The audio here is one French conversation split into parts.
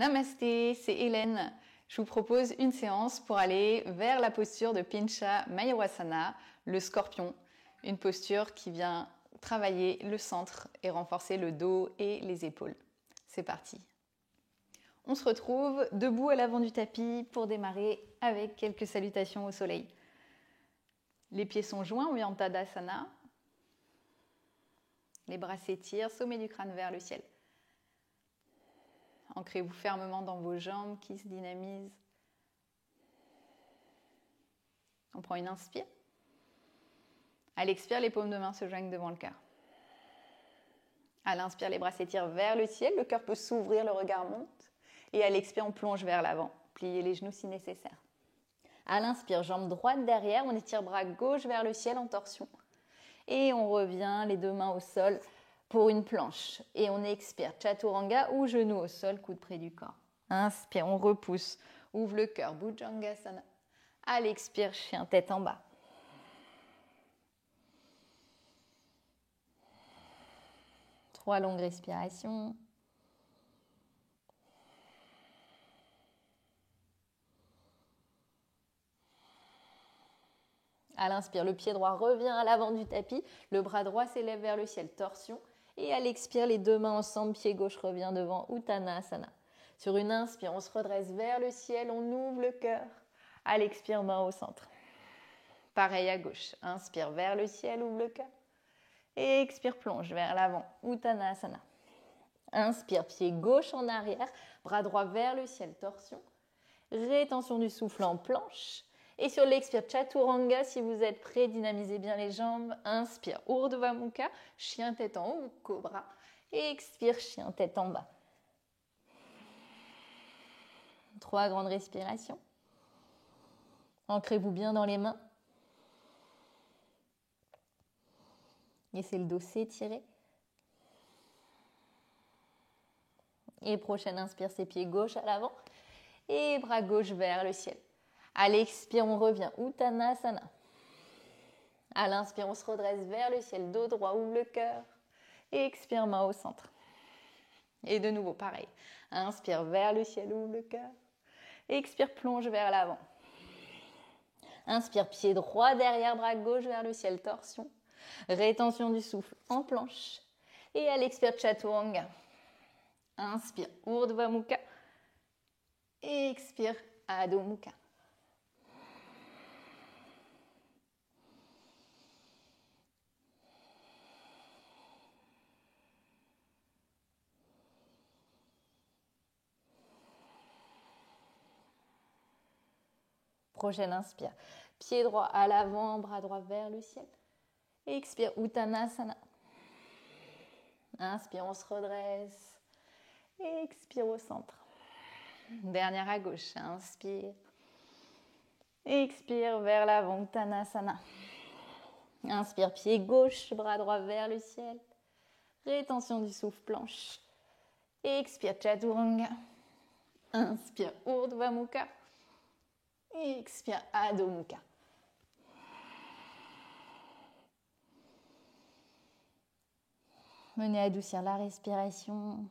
Namasté, c'est Hélène. Je vous propose une séance pour aller vers la posture de Pincha Mayurasana, le scorpion. Une posture qui vient travailler le centre et renforcer le dos et les épaules. C'est parti. On se retrouve debout à l'avant du tapis pour démarrer avec quelques salutations au soleil. Les pieds sont joints, on est en Tadasana. Les bras s'étirent, sommet du crâne vers le ciel. Ancrez-vous fermement dans vos jambes qui se dynamisent. On prend une inspire. À l'expire, les paumes de main se joignent devant le cœur. À l'inspire, les bras s'étirent vers le ciel, le cœur peut s'ouvrir, le regard monte. Et à l'expire, on plonge vers l'avant. Pliez les genoux si nécessaire. À l'inspire, jambe droite derrière, on étire bras gauche vers le ciel en torsion. Et on revient, les deux mains au sol pour une planche. Et on expire, chaturanga ou genou au sol, coude près du corps. Inspire, on repousse, ouvre le cœur, bhujangasana. À l'expire, chien tête en bas. Trois longues respirations. À l'inspire, le pied droit revient à l'avant du tapis, le bras droit s'élève vers le ciel, torsion. Et à l'expire, les deux mains ensemble, pied gauche revient devant, Uttanasana. Sur une inspire, on se redresse vers le ciel, on ouvre le cœur. À l'expire, main au centre. Pareil à gauche, inspire vers le ciel, ouvre le cœur. Et expire, plonge vers l'avant, Uttanasana. Inspire, pied gauche en arrière, bras droit vers le ciel, torsion. Rétention du souffle en planche. Et sur l'expire, chaturanga, si vous êtes prêt, dynamisez bien les jambes. Inspire, Urdhva Mukha, chien tête en haut ou cobra. Et expire, chien tête en bas. Trois grandes respirations. Ancrez-vous bien dans les mains. Laissez le dos s'étirer. Et prochaine inspire, c'est pied gauche à l'avant. Et bras gauche vers le ciel. À l'expire, on revient, Uttanasana. À l'inspire, on se redresse vers le ciel, dos droit, ouvre le cœur. Et expire, main au centre. Et de nouveau, pareil. Inspire vers le ciel, ouvre le cœur. Expire, plonge vers l'avant. Inspire, pied droit derrière, bras gauche vers le ciel, torsion. Rétention du souffle en planche. Et à l'expire, chaturanga. Inspire, Urdhva Mukha. Et expire, Adho Mukha. Prochaine inspire. Pied droit à l'avant, bras droit vers le ciel. Expire, Uttanasana. Inspire, on se redresse. Expire au centre. Dernière à gauche. Inspire. Expire vers l'avant, Uttanasana. Inspire, pied gauche, bras droit vers le ciel. Rétention du souffle, planche. Expire, chaturanga. Inspire, Urdhva Mukha. Expire, Adho Mukha. Venez adoucir la respiration.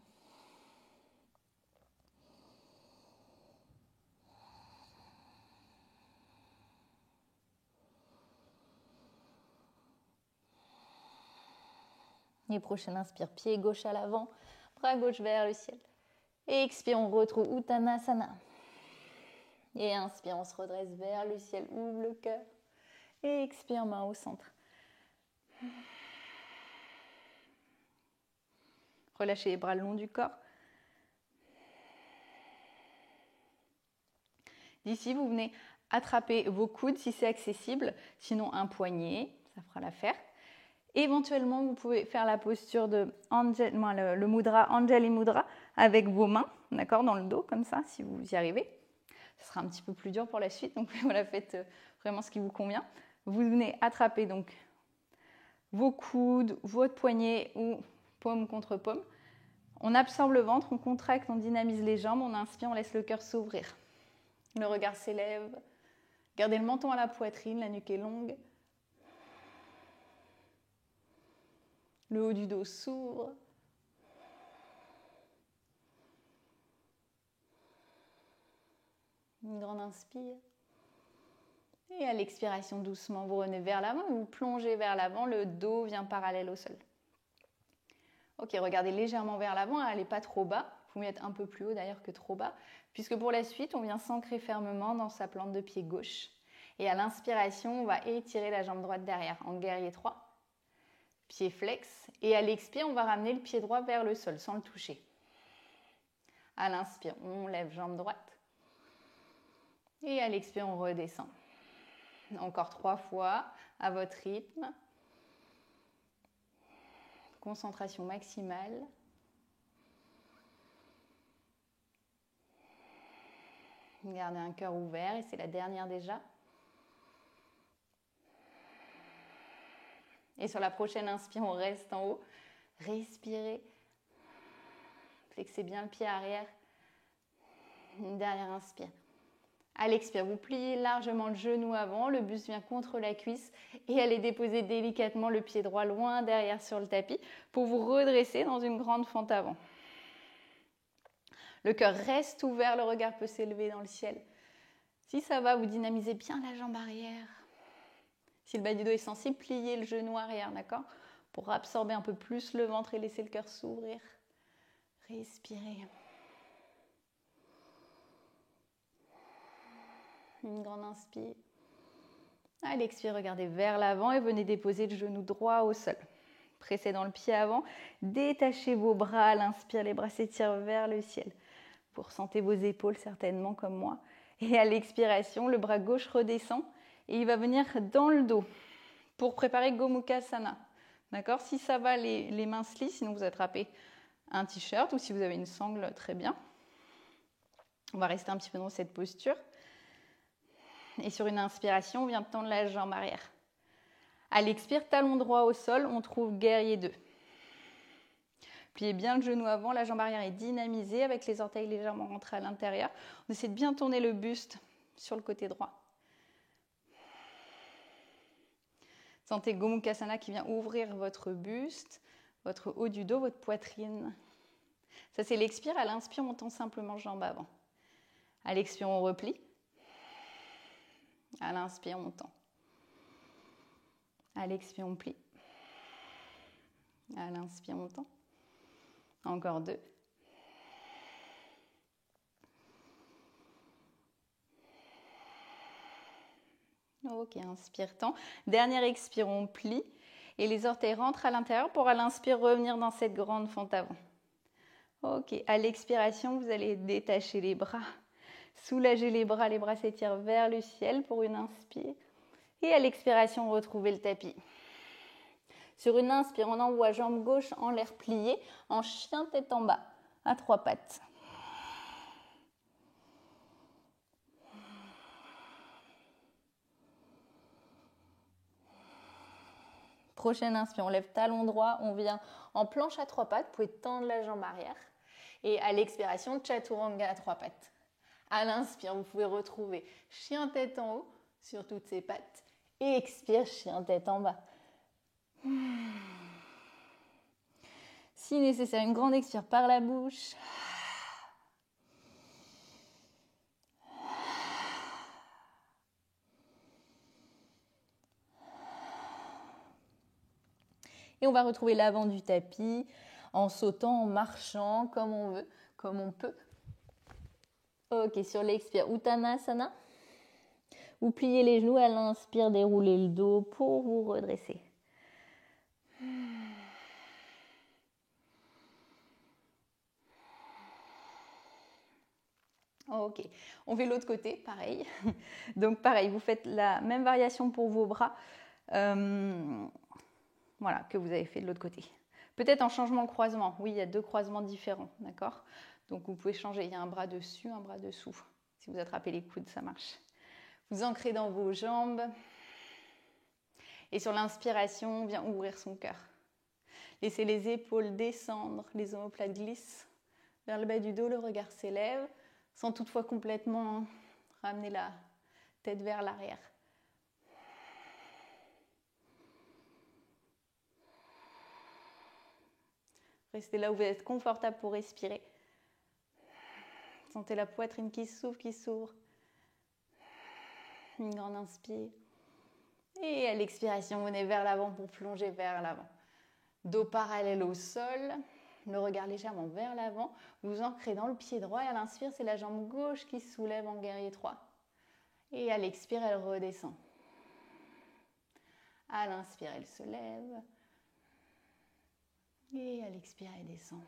Et prochaine inspire, pied gauche à l'avant, bras gauche vers le ciel. Et expire, on retrouve Uttanasana. Et inspire, on se redresse vers le ciel, ouvre le cœur. Et expire, main au centre. Relâchez les bras le long du corps. D'ici, vous venez attraper vos coudes si c'est accessible, sinon un poignet, ça fera l'affaire. Éventuellement, vous pouvez faire la posture de le mudra, Anjali Mudra, avec vos mains, d'accord, dans le dos, comme ça, si vous y arrivez. Ce sera un petit peu plus dur pour la suite, donc voilà, faites vraiment ce qui vous convient. Vous venez attraper donc vos coudes, votre poignet ou paume contre paume. On absorbe le ventre, on contracte, on dynamise les jambes, on inspire, on laisse le cœur s'ouvrir. Le regard s'élève. Gardez le menton à la poitrine, la nuque est longue. Le haut du dos s'ouvre. Une grande inspire. Et à l'expiration, doucement, vous revenez vers l'avant, vous plongez vers l'avant, le dos vient parallèle au sol. Ok, regardez légèrement vers l'avant, allez pas trop bas. Vous pouvez être un peu plus haut d'ailleurs que trop bas, puisque pour la suite, on vient s'ancrer fermement dans sa plante de pied gauche. Et à l'inspiration, on va étirer la jambe droite derrière, en guerrier 3. Pied flex. Et à l'expire, on va ramener le pied droit vers le sol, sans le toucher. À l'inspire, on lève jambe droite. Et à l'expire, on redescend. Encore 3 fois, à votre rythme. Concentration maximale. Gardez un cœur ouvert et c'est la dernière déjà. Et sur la prochaine inspire, on reste en haut. Respirez. Flexez bien le pied arrière. Une dernière inspire. À l'expire, vous pliez largement le genou avant, le buste vient contre la cuisse et allez déposer délicatement le pied droit loin derrière sur le tapis pour vous redresser dans une grande fente avant. Le cœur reste ouvert, le regard peut s'élever dans le ciel. Si ça va, vous dynamisez bien la jambe arrière. Si le bas du dos est sensible, pliez le genou arrière, d'accord? Pour absorber un peu plus le ventre et laisser le cœur s'ouvrir. Respirez. Une grande inspire. À l'expire, regardez vers l'avant et venez déposer le genou droit au sol. Pressez dans le pied avant. Détachez vos bras à l'inspire, les bras s'étirent vers le ciel. Vous ressentez vos épaules certainement comme moi. Et à l'expiration, le bras gauche redescend et il va venir dans le dos pour préparer Gomukhasana. D'accord? Si ça va, les mains se lient, sinon vous attrapez un t-shirt ou si vous avez une sangle, très bien. On va rester un petit peu dans cette posture. Et sur une inspiration, on vient tendre la jambe arrière. À l'expire, talon droit au sol, on trouve guerrier 2. Pliez bien le genou avant, la jambe arrière est dynamisée avec les orteils légèrement rentrés à l'intérieur. On essaie de bien tourner le buste sur le côté droit. Sentez Gomukhasana qui vient ouvrir votre buste, votre haut du dos, votre poitrine. Ça, c'est l'expire. À l'inspire, on tend simplement jambe avant. À l'expire, on replie. À l'inspire, on tend. À l'expire, on plie. À l'inspire, on tend. Encore 2. Ok, inspire, tend. Dernière expire, on plie. Et les orteils rentrent à l'intérieur pour à l'inspire revenir dans cette grande fente avant. Ok, à l'expiration, vous allez détacher les bras. Soulagez les bras s'étirent vers le ciel pour une inspire. Et à l'expiration, retrouvez le tapis. Sur une inspire, on envoie jambe gauche en l'air pliée, en chien tête en bas, à 3 pattes. Prochaine inspire, on lève talon droit, on vient en planche à 3 pattes, vous pouvez tendre la jambe arrière. Et à l'expiration, Chaturanga à 3 pattes. À l'inspire, vous pouvez retrouver chien tête en haut sur toutes ses pattes. Et expire, chien tête en bas. Si nécessaire, une grande expire par la bouche. Et on va retrouver l'avant du tapis en sautant, en marchant, comme on veut, comme on peut. Ok, sur l'expire, Uttanasana. Vous pliez les genoux, à l'inspire, déroulez le dos pour vous redresser. Ok, on fait l'autre côté, pareil. Donc pareil, vous faites la même variation pour vos bras. Voilà, que vous avez fait de l'autre côté. Peut-être en changement de croisement. Oui, il y a 2 croisements différents, d'accord? Donc vous pouvez changer. Il y a un bras dessus, un bras dessous. Si vous attrapez les coudes, ça marche. Vous ancrez dans vos jambes. Et sur l'inspiration, on vient ouvrir son cœur. Laissez les épaules descendre, les omoplates glissent vers le bas du dos, le regard s'élève, sans toutefois complètement ramener la tête vers l'arrière. Restez là où vous êtes confortable pour respirer. Sentez la poitrine qui s'ouvre, qui s'ouvre. Une grande inspire. Et à l'expiration, venez vers l'avant pour plonger vers l'avant. Dos parallèle au sol, le regard légèrement vers l'avant. Vous ancrez dans le pied droit et à l'inspire, c'est la jambe gauche qui se soulève en guerrier 3. Et à l'expire, elle redescend. À l'inspire, elle se lève. Et à l'expire, elle descend.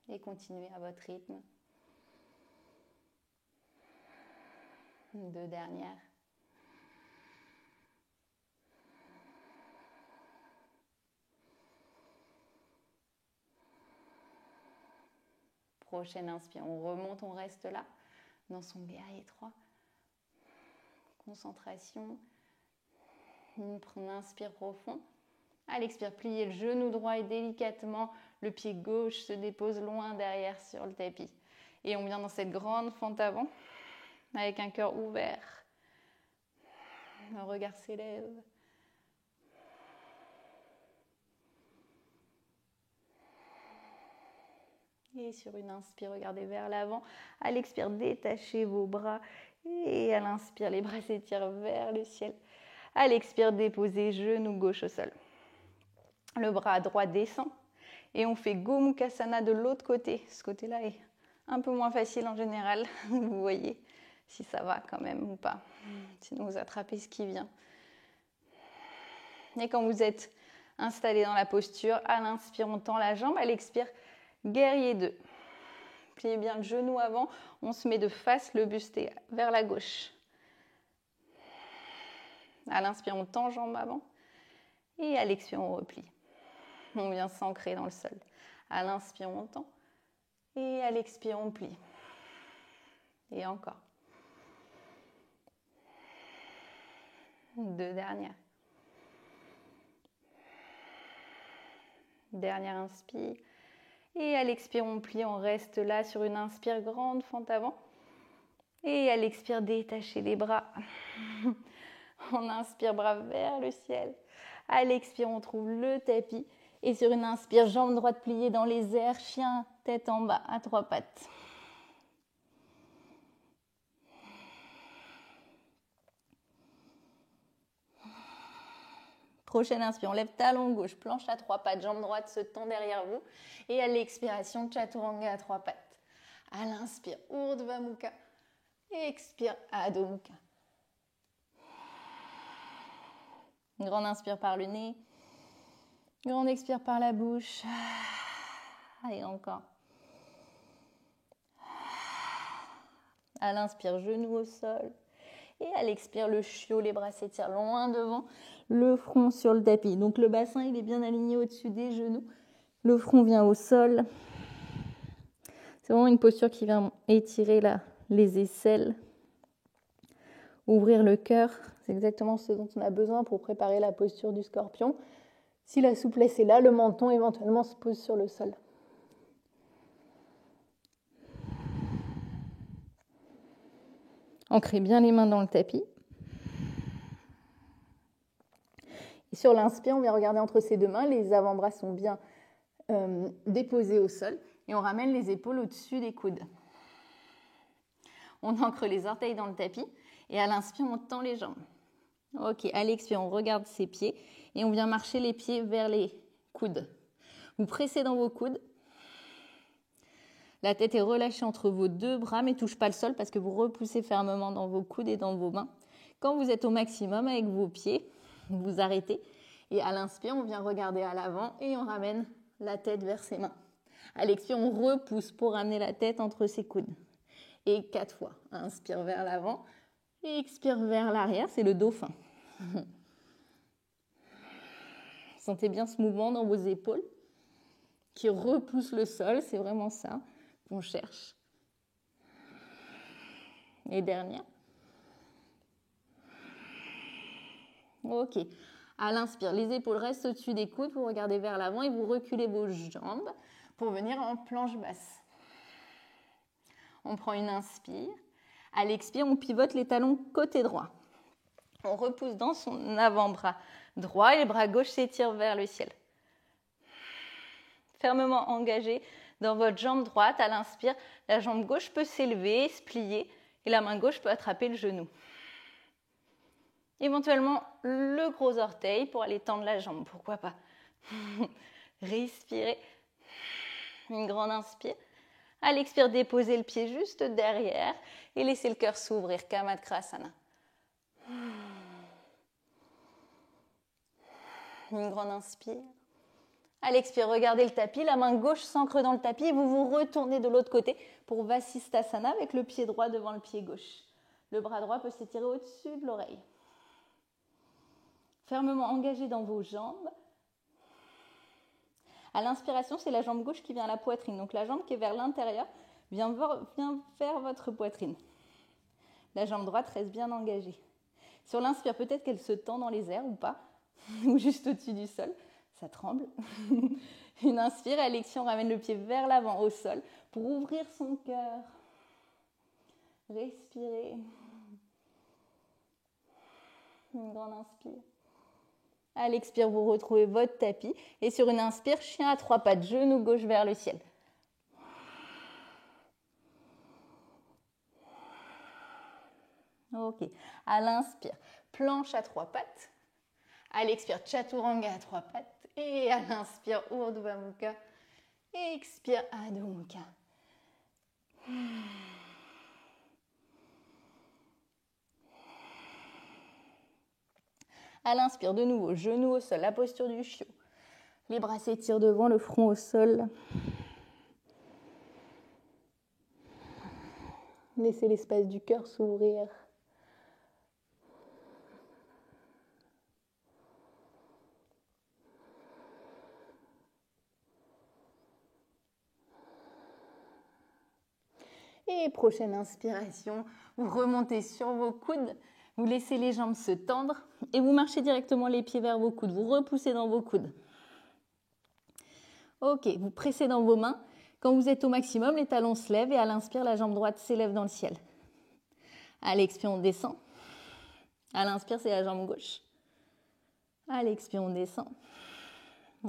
Et continuez à votre rythme. 2 dernières. Prochaine inspire, on remonte, on reste là, dans son guerrier 3. Concentration. On inspire profond. À l'expire, pliez le genou droit et délicatement, le pied gauche se dépose loin derrière sur le tapis. Et on vient dans cette grande fente avant, avec un cœur ouvert. Le regard s'élève. Et sur une inspire, regardez vers l'avant. À l'expire, détachez vos bras. Et à l'inspire, les bras s'étirent vers le ciel. À l'expire, déposez genou gauche au sol. Le bras droit descend. Et on fait Gomukhasana de l'autre côté. Ce côté-là est un peu moins facile en général. Vous voyez si ça va quand même ou pas. Sinon, vous attrapez ce qui vient. Et quand vous êtes installé dans la posture, à l'inspire, on tend la jambe. À l'expire, guerrier 2. Pliez bien le genou avant. On se met de face, le buste vers la gauche. À l'inspire, on tend jambe avant. Et à l'expire, on replie. On vient s'ancrer dans le sol. À l'inspire, on tend. Et à l'expire, on plie. Et encore. 2 dernières. Dernière inspire. Et à l'expire, on plie, on reste là sur une inspire grande, fente avant. Et à l'expire, détachez les bras. On inspire, bras vers le ciel. À l'expire, on trouve le tapis. Et sur une inspire, jambe droite pliée dans les airs, chien, tête en bas, à 3 pattes. Prochaine inspire, on lève talon gauche, planche à 3 pattes, jambe droite se tend derrière vous. Et à l'expiration, Chaturanga à 3 pattes. À l'inspire, Urdhva Mukha. Expire, Adho Mukha. Grande inspire par le nez. Grande expire par la bouche. Et encore. À l'inspire, genou au sol. Et à l'expire, le chiot, les bras s'étirent loin devant, le front sur le tapis. Donc le bassin, il est bien aligné au-dessus des genoux. Le front vient au sol. C'est vraiment une posture qui vient étirer là, les aisselles. Ouvrir le cœur, c'est exactement ce dont on a besoin pour préparer la posture du scorpion. Si la souplesse est là, le menton éventuellement se pose sur le sol. Ancrez bien les mains dans le tapis. Et sur l'inspire, on vient regarder entre ces 2 mains. Les avant-bras sont bien déposés au sol. Et on ramène les épaules au-dessus des coudes. On ancre les orteils dans le tapis. Et à l'inspire, on tend les jambes. Ok, à l'expire, on regarde ses pieds. Et on vient marcher les pieds vers les coudes. Vous pressez dans vos coudes. La tête est relâchée entre vos 2 bras, mais ne touche pas le sol parce que vous repoussez fermement dans vos coudes et dans vos mains. Quand vous êtes au maximum avec vos pieds, vous arrêtez. Et à l'inspire, on vient regarder à l'avant et on ramène la tête vers ses mains. À l'expire, on repousse pour ramener la tête entre ses coudes. Et 4 fois. Inspire vers l'avant et expire vers l'arrière. C'est le dauphin. Sentez bien ce mouvement dans vos épaules qui repousse le sol. C'est vraiment ça qu'on cherche. Et dernière. Ok. À l'inspire, les épaules restent au-dessus des coudes. Vous regardez vers l'avant et vous reculez vos jambes pour venir en planche basse. On prend une inspire. À l'expire, on pivote les talons côté droit. On repousse dans son avant-bras droit et les bras gauche s'étirent vers le ciel. Fermement engagé dans votre jambe droite. À l'inspire, la jambe gauche peut s'élever, se plier Et la main gauche peut attraper le genou. Éventuellement, le gros orteil pour aller tendre la jambe, pourquoi pas. Respirez. Une grande inspire. À l'expire, déposez le pied juste derrière et laissez le cœur s'ouvrir, Kamadkrasana. Une grande inspire. À l'expire, regardez le tapis, la main gauche s'ancre dans le tapis et vous vous retournez de l'autre côté pour Vasisthasana avec le pied droit devant le pied gauche. Le bras droit peut s'étirer au-dessus de l'oreille. Fermement engagé dans vos jambes. À l'inspiration, c'est la jambe gauche qui vient à la poitrine. Donc la jambe qui est vers l'intérieur vient vers votre poitrine. La jambe droite reste bien engagée. Sur l'inspire, peut-être qu'elle se tend dans les airs ou pas, ou juste au-dessus du sol. Ça tremble. Une inspire, à l'expire, on ramène le pied vers l'avant au sol pour ouvrir son cœur. Respirez. Une grande inspire. À l'expire, vous retrouvez votre tapis. Et sur une inspire, chien à 3 pattes, genou gauche vers le ciel. Ok. À l'inspire, planche à 3 pattes. À l'expire, chaturanga à 3 pattes. Et à l'inspire, Urdhva Mukha. Expire, Adho Mukha. À l'inspire, de nouveau, genou au sol, la posture du chiot. Les bras s'étirent devant, le front au sol. Laissez l'espace du cœur s'ouvrir. Et prochaine inspiration, vous remontez sur vos coudes, vous laissez les jambes se tendre et vous marchez directement les pieds vers vos coudes. Vous repoussez dans vos coudes. Ok, vous pressez dans vos mains. Quand vous êtes au maximum, les talons se lèvent et à l'inspire, la jambe droite s'élève dans le ciel. À l'expire, on descend. À l'inspire, c'est la jambe gauche. À l'expire, on descend.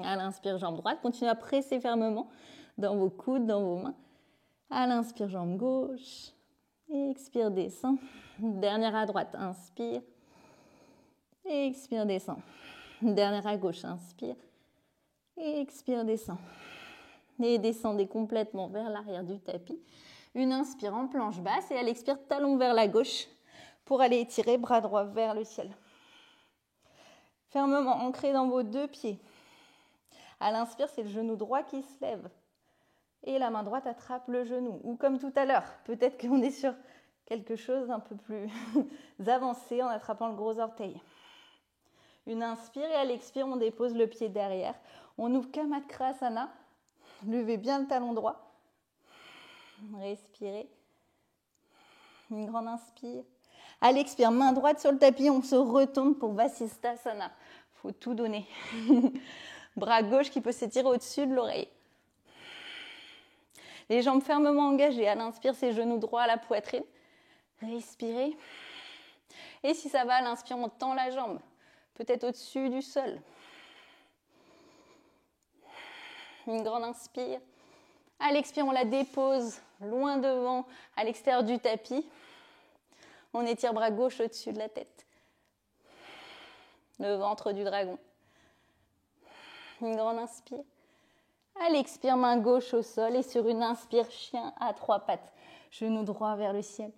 À l'inspire, jambe droite. Continuez à presser fermement dans vos coudes, dans vos mains. À l'inspire, jambe gauche. Expire, descend. Dernière à droite, inspire. Expire, descend. Dernière à gauche, inspire. Expire, descend. Et descendez complètement vers l'arrière du tapis. Une inspire en planche basse et à l'expire, talon vers la gauche pour aller étirer bras droit vers le ciel. Fermement ancré dans vos 2 pieds. À l'inspire, c'est le genou droit qui se lève. Et la main droite attrape le genou. Ou comme tout à l'heure, peut-être qu'on est sur quelque chose d'un peu plus avancé en attrapant le gros orteil. Une inspire et à l'expire, on dépose le pied derrière. On ouvre Kamadkrasana. Levez bien le talon droit. Respirez. Une grande inspire. À l'expire, main droite sur le tapis, on se retourne pour Vasisthasana. Il faut tout donner. Bras gauche qui peut s'étirer au-dessus de l'oreille. Les jambes fermement engagées. À l'inspire, c'est genou droit à la poitrine. Respirez. Et si ça va, à l'inspire, on tend la jambe. Peut-être au-dessus du sol. Une grande inspire. À l'expire, on la dépose loin devant, à l'extérieur du tapis. On étire bras gauche au-dessus de la tête. Le ventre du dragon. Une grande inspire. À l'expire, main gauche au sol et sur une inspire, chien à 3 pattes. Genou droit vers le ciel.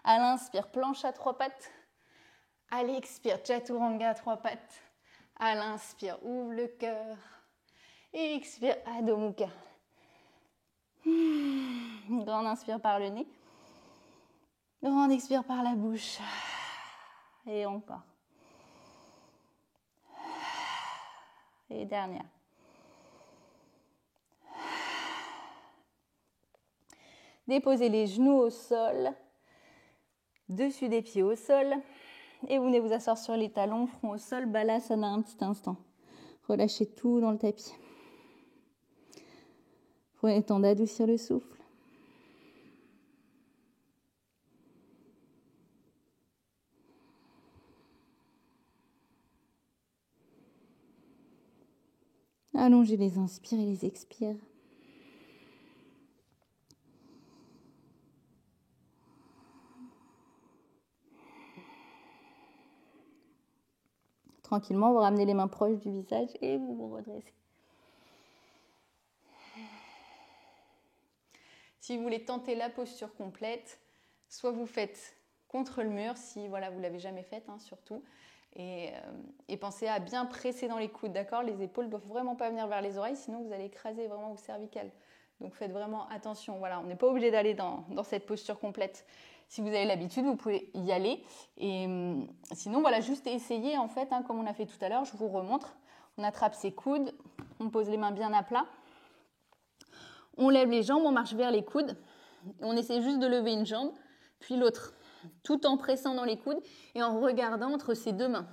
À l'inspire, planche à 3 pattes. À l'expire, chaturanga à 3 pattes. À l'inspire, ouvre le cœur. Et expire, Adho Mukha. Une grande inspire par le nez. Grande expire par la bouche. Et encore. Et dernière. Déposez les genoux au sol. Dessus des pieds au sol. Et vous venez vous asseoir sur les talons, front au sol, balasana un petit instant. Relâchez tout dans le tapis. Prenez le temps d'adoucir le souffle. Allongez les inspires et les expires. tranquillement, vous ramenez les mains proches du visage et vous vous redressez. Si vous voulez tenter la posture complète, soit vous faites contre le mur, si voilà, vous ne l'avez jamais faite, hein, surtout. Et pensez à bien presser dans les coudes, d'accord? Les épaules ne doivent vraiment pas venir vers les oreilles, sinon vous allez écraser vraiment vos cervicales. Donc faites vraiment attention. Voilà, on n'est pas obligé d'aller dans cette posture complète. Si vous avez l'habitude, vous pouvez y aller. Et sinon, voilà, juste essayer en fait, hein, comme on a fait tout à l'heure, je vous remontre. On attrape ses coudes, on pose les mains bien à plat. On lève les jambes, on marche vers les coudes. Et on essaie juste de lever une jambe, puis l'autre, tout en pressant dans les coudes et en regardant entre ses deux mains.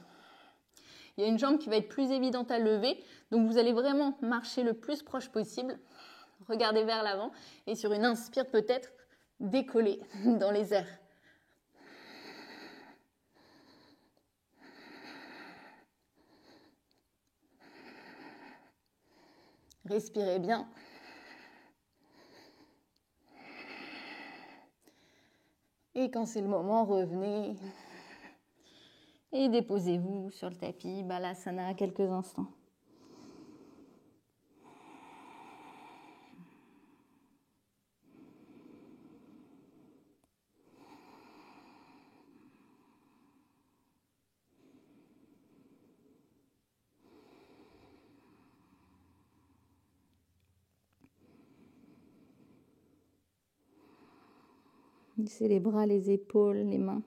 Il y a une jambe qui va être plus évidente à lever, donc vous allez vraiment marcher le plus proche possible. Regardez vers l'avant et sur une inspire peut-être décoller dans les airs. Respirez bien. Et quand c'est le moment, revenez et déposez-vous sur le tapis Balasana quelques instants. Laissez les bras, les épaules, les mains,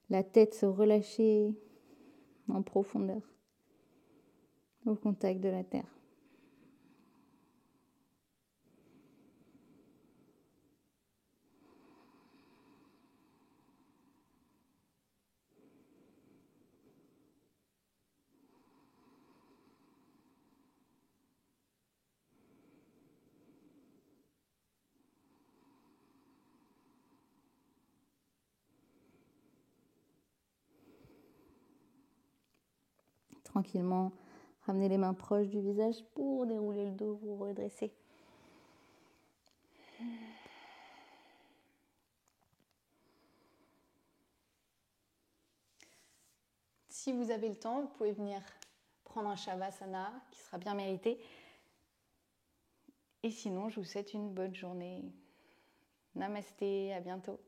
la tête se relâcher en profondeur, au contact de la terre. Tranquillement, ramenez les mains proches du visage pour dérouler le dos, vous redresser. Si vous avez le temps, vous pouvez venir prendre un Shavasana qui sera bien mérité. Et sinon, je vous souhaite une bonne journée. Namasté, à bientôt.